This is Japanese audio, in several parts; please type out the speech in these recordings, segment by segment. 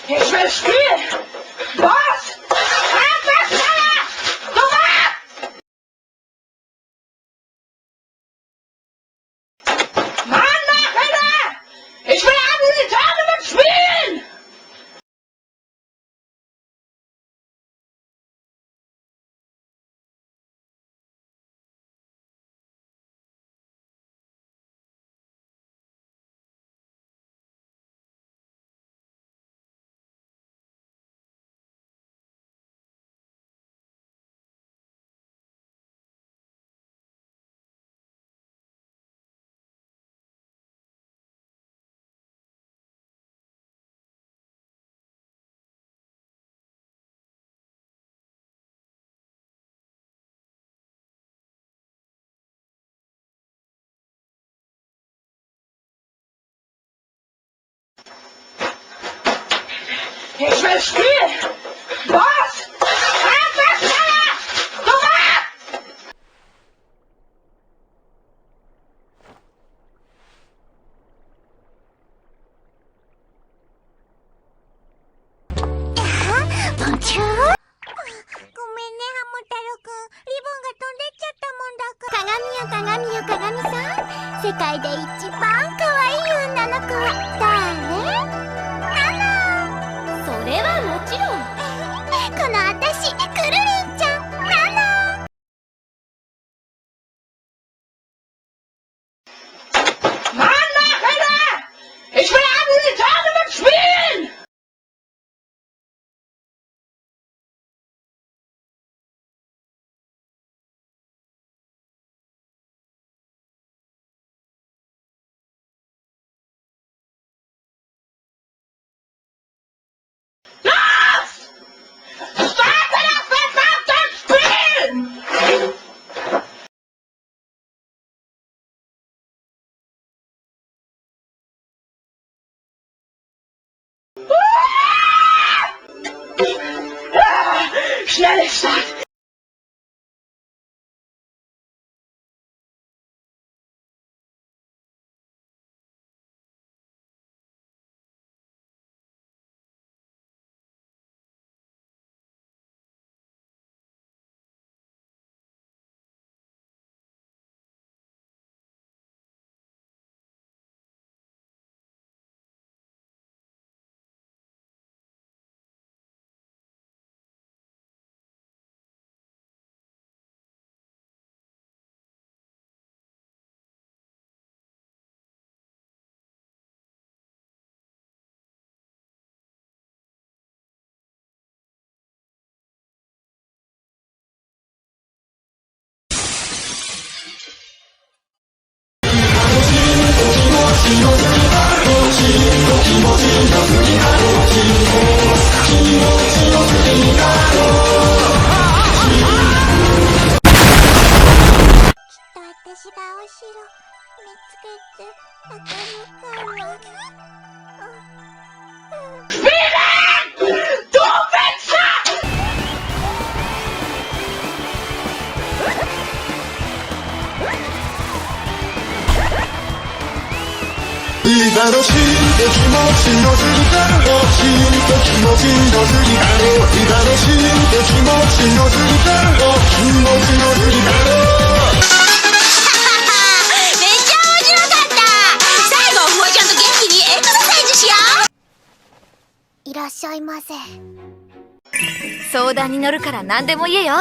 Ich will spielen! Was? Abwärtsfeuer! Nummer! Mann, Nachhänger! Ich will abends die Tage mit spielen! Ich will spielen! Was? Abwärtsfeuer! Nummer!ごめんね、ハモ太郎くん。リボンが飛んでっちゃったもんだから。鏡よ鏡さん、世界で一番可愛い女の子は誰？それはもちろんこのあたし、くるりんちゃんなの。Mann, Nachhänger! Ich will abends die Tage mit spielen! Los! Starte das verdammte Spiel! Schnelle Start!私がお城見つけてあげるから。Spielen! Du Wichser! いいだろしいと気持ちのすぎだろしいと気持ちのすぎだろいいだろしいと気持ちのすぎだろ気持ちのすぎだろ。めっちゃ面白かった。最後フワちゃんと元気にエクササイズしよう。いらっしゃいませ。相談に乗るから何でも言えよ。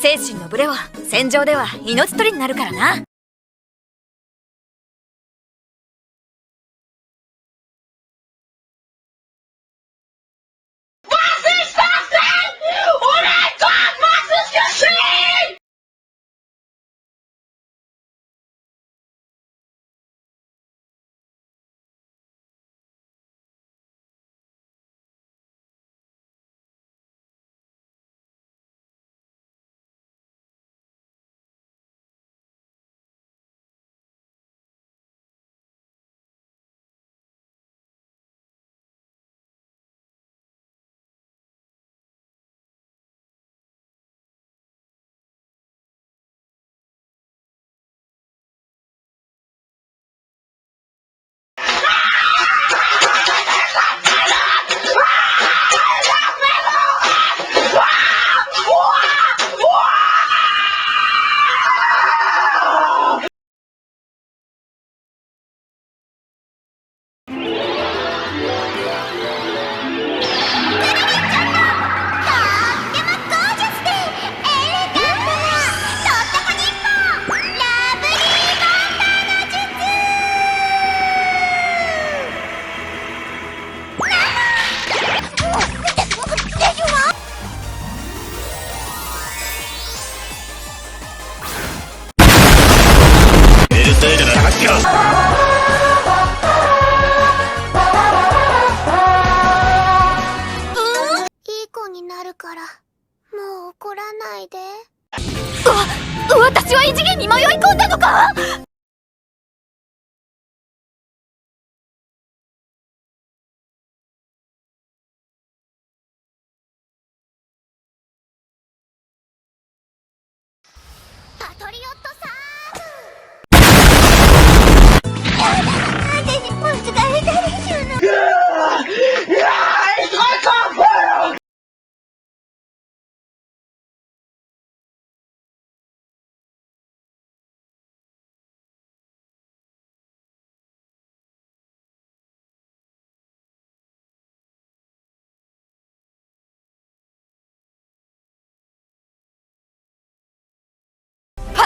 精神のブレは戦場では命取りになるからな。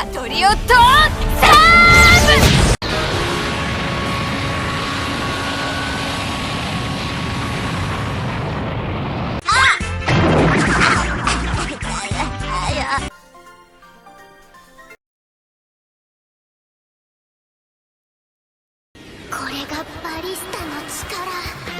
パトリオットサーブ。これがバリスタの力。